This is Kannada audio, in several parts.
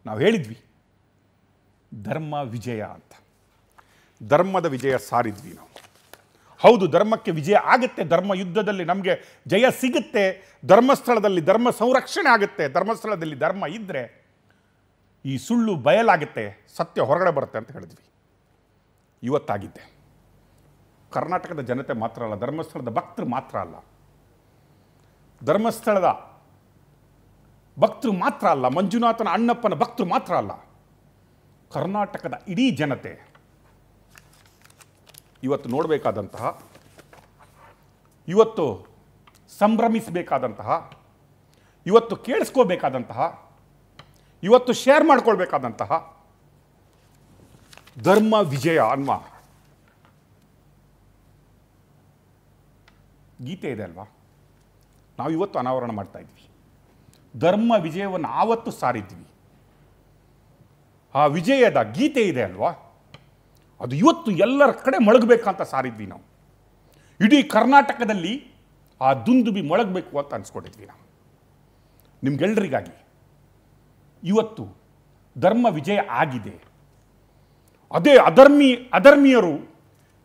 ನಾವು ಹೇಳಿದ್ವಿ ಧರ್ಮ ವಿಜಯ ಅಂತ. ಧರ್ಮದ ವಿಜಯ ಸಾರಿದ್ವಿ ನಾವು. ಹೌದು, ಧರ್ಮಕ್ಕೆ ವಿಜಯ ಆಗುತ್ತೆ. ಧರ್ಮ ಯುದ್ಧದಲ್ಲಿ ನಮಗೆ ಜಯ ಸಿಗುತ್ತೆ. ಧರ್ಮಸ್ಥಳದಲ್ಲಿ ಧರ್ಮ ಸಂರಕ್ಷಣೆ ಆಗುತ್ತೆ. ಧರ್ಮಸ್ಥಳದಲ್ಲಿ ಧರ್ಮ ಇದ್ದರೆ ಈ ಸುಳ್ಳು ಬಯಲಾಗುತ್ತೆ, ಸತ್ಯ ಹೊರಗಡೆ ಬರುತ್ತೆ ಅಂತ ಹೇಳಿದ್ವಿ. ಇವತ್ತಾಗಿದ್ದೆ. ಕರ್ನಾಟಕದ ಜನತೆ ಮಾತ್ರ ಅಲ್ಲ, ಧರ್ಮಸ್ಥಳದ ಭಕ್ತರು ಮಾತ್ರ ಅಲ್ಲ, ಧರ್ಮಸ್ಥಳದ ಭಕ್ತರು ಮಾತ್ರ ಅಲ್ಲ, ಮಂಜುನಾಥನ ಅಣ್ಣಪ್ಪನ ಭಕ್ತರು ಮಾತ್ರ ಅಲ್ಲ, ಕರ್ನಾಟಕದ ಇಡೀ ಜನತೆ ಇವತ್ತು ನೋಡಬೇಕಾದಂತಹ, ಇವತ್ತು ಸಂಭ್ರಮಿಸಬೇಕಾದಂತಹ, ಇವತ್ತು ಕೇಳಿಸ್ಕೋಬೇಕಾದಂತಹ, ಇವತ್ತು ಶೇರ್ ಮಾಡ್ಕೊಳ್ಬೇಕಾದಂತಹ ಧರ್ಮ ವಿಜಯ ಅನ್ನುವ ಗೀತೆ ಇದೆ ಅಲ್ವಾ, ನಾವು ಇವತ್ತು ಅನಾವರಣ ಮಾಡ್ತಾ ಇದ್ವಿ. ಧರ್ಮ ವಿಜಯವನ್ನು ಆವತ್ತು ಸಾರಿದ್ವಿ. ಆ ವಿಜಯದ ಗೀತೆ ಇದೆ ಅಲ್ವಾ, ಅದು ಇವತ್ತು ಎಲ್ಲರ ಕಡೆ ಮೊಳಗಬೇಕಂತ ಸಾರಿದ್ವಿ ನಾವು. ಇಡೀ ಕರ್ನಾಟಕದಲ್ಲಿ ಆ ದುಂದುಬಿ ಮೊಳಗಬೇಕು ಅಂತ ಅನ್ಸ್ಕೊಂಡಿದ್ವಿ ನಾವು. ನಿಮ್ಗೆಲ್ಲರಿಗಾಗಿ ಇವತ್ತು ಧರ್ಮ ವಿಜಯ ಆಗಿದೆ. ಅದೇ ಅಧರ್ಮೀಯರು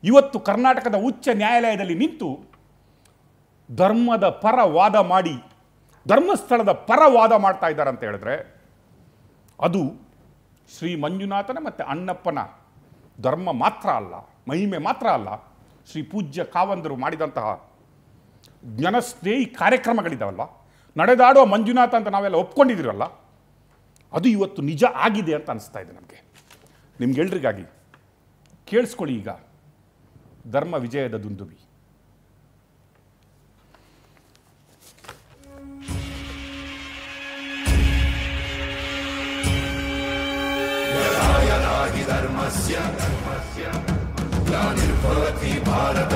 ಇವತ್ತು ಕರ್ನಾಟಕದ ಉಚ್ಚ ನ್ಯಾಯಾಲಯದಲ್ಲಿ ನಿಂತು ಧರ್ಮದ ಪರ ವಾದ ಮಾಡಿ, ಧರ್ಮಸ್ಥಳದ ಪರ ವಾದ ಮಾಡ್ತಾ ಇದ್ದಾರೆ ಅಂತ ಹೇಳಿದ್ರೆ ಅದು ಶ್ರೀ ಮಂಜುನಾಥನ ಮತ್ತು ಅಣ್ಣಪ್ಪನ ಧರ್ಮ ಮಾತ್ರ ಅಲ್ಲ, ಮಹಿಮೆ ಮಾತ್ರ ಅಲ್ಲ, ಶ್ರೀ ಪೂಜ್ಯ ಕಾವಂದರು ಮಾಡಿದಂತಹ ಜನಸ್ನೇಹಿ ಕಾರ್ಯಕ್ರಮಗಳಿದಾವಲ್ಲ, ನಡೆದಾಡುವ ಮಂಜುನಾಥ ಅಂತ ನಾವೆಲ್ಲ ಒಪ್ಕೊಂಡಿದ್ದೀರಲ್ಲ, ಅದು ಇವತ್ತು ನಿಜ ಆಗಿದೆ ಅಂತ ಅನಿಸ್ತಾ ಇದೆ ನಮಗೆ. ನಿಮ್ಗೆಲ್ರಿಗಾಗಿ ಕೇಳಿಸ್ಕೊಳ್ಳಿ ಈಗ ಧರ್ಮ ವಿಜಯದ ದುಂದುಬಿ. ಧರ್ಮಸ್ಯ ಗ್ಲಾನಿರ್ಭವತಿ ಭಾರತ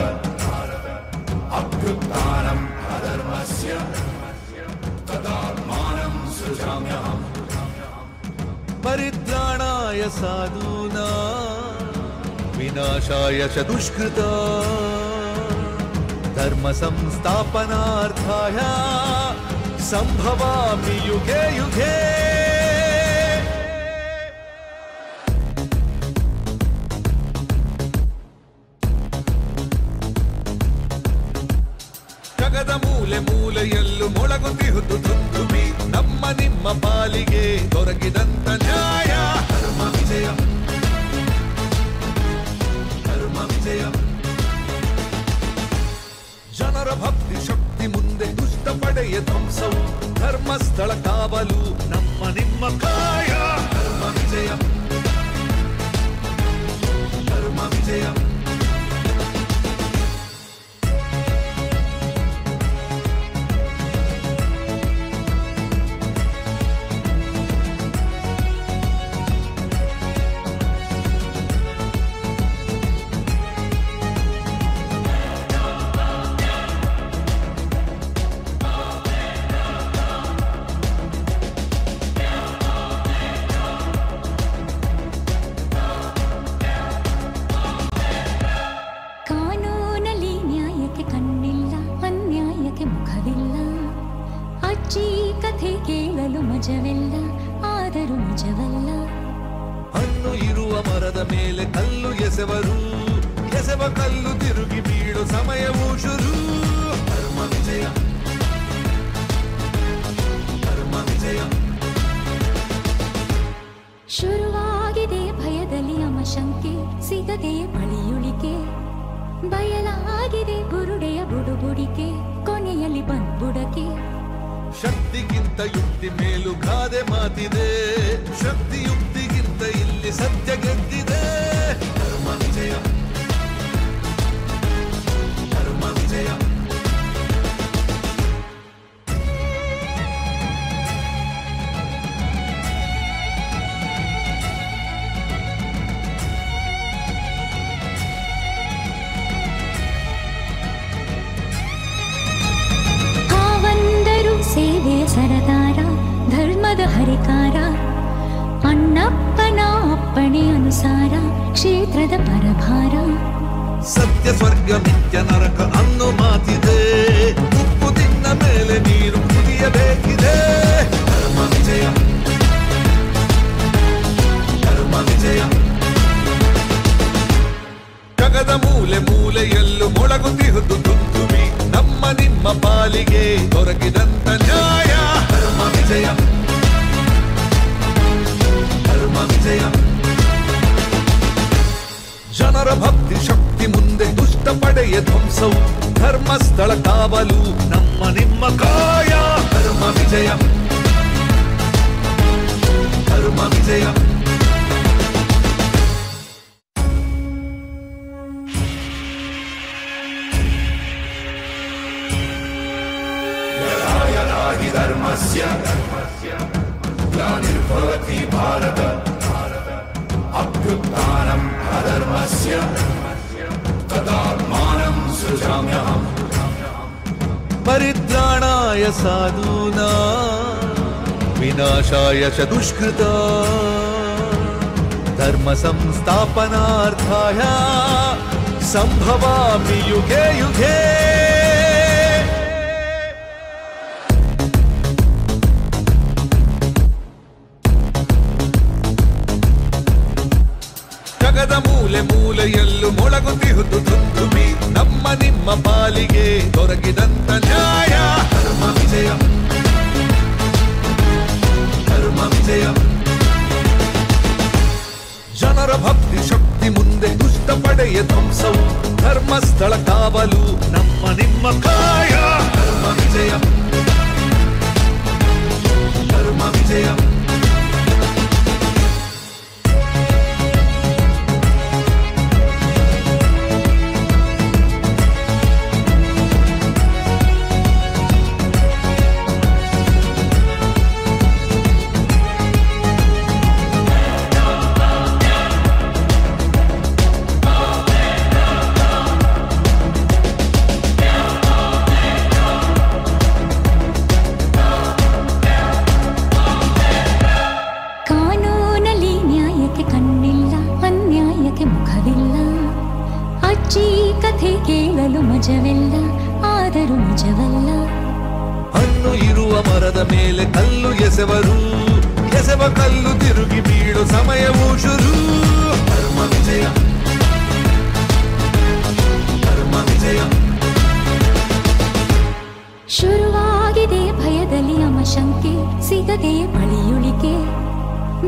ಅಭ್ಯುತ್ಥಾನಂ ಅಧರ್ಮಸ್ಯ ತದಾತ್ಮಾನಂ ಸೃಜಾಮ್ಯಹಂ ಪರಿತ್ರಾಣಾಯ ಸಾಧೂನಾಂ ವಿನಾಶಾಯ ಚ ದುಷ್ಕೃತಾ ಧರ್ಮ ಸಂಸ್ಥಾಪನಾರ್ಥಾಯ ಸಂಭವಾಮಿ ಯುಗೆ ಯುಗೆ. ಜಗದ ಮೂಲೆ ಮೂಲೆಯಲ್ಲೂ ಮೊಳಗುತ್ತಿಹುದು ದುಂದುಬಿ, ನಮ್ಮ ನಿಮ್ಮ ಪಾಲಿಗೆ ದೊರಕಿದಂತ ನ್ಯಾಯ. ಧರ್ಮ ವಿಜಯ, ಧರ್ಮ ವಿಜಯ. ಜನರ ಭಕ್ತಿ ಶಕ್ತಿ ಮುಂದೆ ದುಷ್ಟ ಪಡೆಯ ಧ್ವಂಸವು, ಧರ್ಮಸ್ಥಳ ಕಾವಲು ನಮ್ಮ ನಿಮ್ಮ ಕಾಯ. ಧರ್ಮ ವಿಜಯ, ಧರ್ಮ ವಿಜಯ. ಹಣ್ಣು ಇರುವ ಮರದ ಮೇಲೆ ಕಲ್ಲು ಎಸೆವರು, ಎಸೆವ ಕಲ್ಲು ತಿರುಗಿ ಬೀಳು ಸಮಯವು ಶುರು. ಧರ್ಮ ವಿಜಯ, ಧರ್ಮ ವಿಜಯ. ಶುರುವಾಗಿದೆ ಭಯದಲ್ಲಿ ಅಮಶಂಕೆ, ಸಿಗದೆ ಬಳಿಯುಳಿಕೆ, ಬಯಲಾಗಿದೆ ಬುರುಡೆಯ ಬುಡುಬುಡಿಕೆ, ಕೊನೆಯಲ್ಲಿ ಬಂದ್ಬುಡಕೆ. ಶಕ್ತಿಗಿಂತ ಯುಕ್ತಿ ಮೇಲು ಗಾದೆ ಮಾತಿದೆ, ಶಕ್ತಿ ಯುಕ್ತಿಗಿಂತ ಇಲ್ಲಿ ಸತ್ಯ ಗೆದ್ದಿದೆ. ಧರ್ಮ ವಿಜಯ, ಧರ್ಮ ವಿಜಯ. ಸೇವೆಯ ಸರದಾರ, ಧರ್ಮದ ಹರಿಕಾರ, ಅಣ್ಣಪ್ಪನ ಅಪ್ಪಣೆ ಅನುಸಾರ ಕ್ಷೇತ್ರದ ಪರಭಾರ. ಸತ್ಯ ಸ್ವರ್ಗ ನಿತ್ಯ ನರಕ ಅನ್ನೋ ಮಾತಿದೆ, ಉಪ್ಪು ತಿನ್ನ ಮೇಲೆ ನೀರು ಕುದಿಯಬೇಕಿದೆ. ಧರ್ಮ ವಿಜಯ, ವಿಜಯ ಜನರ ಭಕ್ತಿ ಶಕ್ತಿ ಮುಂದೆ ದುಷ್ಟ ಪಡೆಯ ಧ್ವಂಸವು ಧರ್ಮಸ್ಥಳ ಕಾವಲು ನಮ್ಮ ನಿಮ್ಮ ಕಾಯ ಧರ್ಮ ವಿಜಯ ಧರ್ಮ ವಿಜಯ ಯದಾ ಯದಾ ಹಿ ಧರ್ಮಸ್ಯ ಗ್ಲಾನಿರ್ಭವತಿ ಭಾರತ ಅಭ್ಯುತ್ಥಾನಂ ಅಧರ್ಮಸ್ಯ ತದಾತ್ಮಾನಂ ಸೃಜಾಮ್ಯಹಂ ಪರಿತ್ರಾಣಾಯ ಸಾಧೂನಾ ವಿನಾಶಾಯ ಚ ದುಷ್ಕೃತ ಧರ್ಮ ಸಂಸ್ಥಾಪನಾರ್ಥಾಯ ಸಂಭವಾಮಿ ಯುಗೆ ಯುಗೆ ಜಗದ ಮೂಲೆ ಮೂಲೆಯಲ್ಲೂ ಮೊಳಗುತ್ತಿಹುದು ದುಂದುಬಿ ನಮ್ಮ ನಿಮ್ಮ ಪಾಲಿಗೆ ದೊರಕಿದಂತ ನ್ಯಾಯ ಧರ್ಮ ವಿಜಯ ಧರ್ಮ ವಿಜಯ ಜನರ ಭಕ್ತಿ ಶಕ್ತಿ ಮುಂದೆ ದುಷ್ಟ ಪಡೆಯ ಧ್ವಂಸವು ಧರ್ಮಸ್ಥಳ ಕಾವಲು ನಮ್ಮ ನಿಮ್ಮ ಕಾಯ ಧರ್ಮ ವಿಜಯ ಧರ್ಮ ವಿಜಯ ಕೇಳಲು ಮಜವೆಲ್ಲ ಆದರೂ ನಿಜವಲ್ಲ ಹಣ್ಣು ಇರುವ ಮರದ ಮೇಲೆ ಕಲ್ಲು ಎಸೆವರು ಎಸೆವ ಕಲ್ಲು ತಿರುಗಿ ಬೀಳು ಸಮಯವೂ ಶುರು ಧರ್ಮ ವಿಜಯ ಧರ್ಮ ವಿಜಯ ಶುರುವಾಗಿದೆ ಭಯದಲ್ಲಿ ಅಮಶಂಕೆ ಸಿಗದೆ ಬಳಿಯುಳಿಕೆ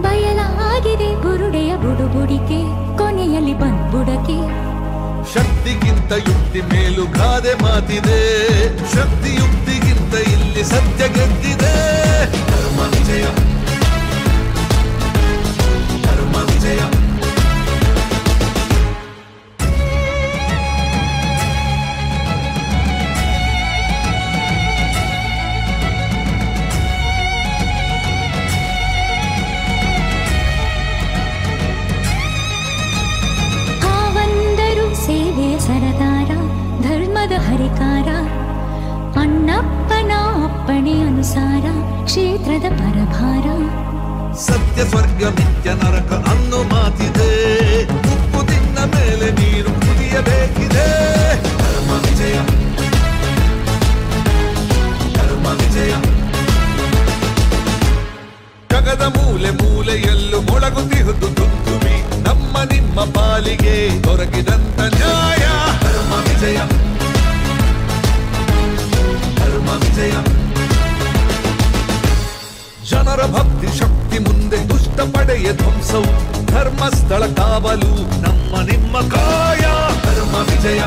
ಬಯಲಾಗಿದೆ ಬುರುಡೆಯ ಬುಡುಬುಡಿಕೆ ಕೊನೆಯಲ್ಲಿ ಬಂದ್ಬುಡಕೆ ಶಕ್ತಿಗಿಂತ ಯುಕ್ತಿ ಮೇಲು ಗಾದೆ ಮಾತಿದೆ ಶಕ್ತಿ ಯುಕ್ತಿಗಿಂತ ಇಲ್ಲಿ ಸತ್ಯ ಗೆದ್ದಿದೆ ಧರ್ಮ ವಿಜಯ ಧರ್ಮ ವಿಜಯ ಸರದಾರ ಧರ್ಮದ ಹರಿಕಾರ ಅಣ್ಣಪ್ಪನ ಅಪ್ಪಣೆ ಅನುಸಾರ ಕ್ಷೇತ್ರದ ಪರಭಾರ ಸತ್ಯ ಸ್ವರ್ಗ ಮಿಥ್ಯ ನರಕ ಅನ್ನೋ ಮಾತಿದೆ ಉಪ್ಪು ತಿನ್ನ ಮೇಲೆ ನೀರು ಕುದಿಯಬೇಕಿದೆ ಧರ್ಮ ವಿಜಯ ಧರ್ಮ ವಿಜಯ ಜಗದ ಮೂಲೆ ಮೂಲೆಯಲ್ಲೂ ಮೊಳಗುತ್ತಿಹುದು ದುಂದುಬಿ ನಮ್ಮ ನಿಮ್ಮ ಪಾಲಿಗೆ ದೊರಕಿದಂತ ನ್ಯಾಯ ಧರ್ಮ ವಿಜಯ ಧರ್ಮ ವಿಜಯ ಜನರ ಭಕ್ತಿ ಶಕ್ತಿ ಮುಂದೆ ದುಷ್ಟ ಪಡೆಯ ಧ್ವಂಸವು ಧರ್ಮಸ್ಥಳ ಕಾವಲು ನಮ್ಮ ನಿಮ್ಮ ಕಾಯ ಧರ್ಮ ವಿಜಯ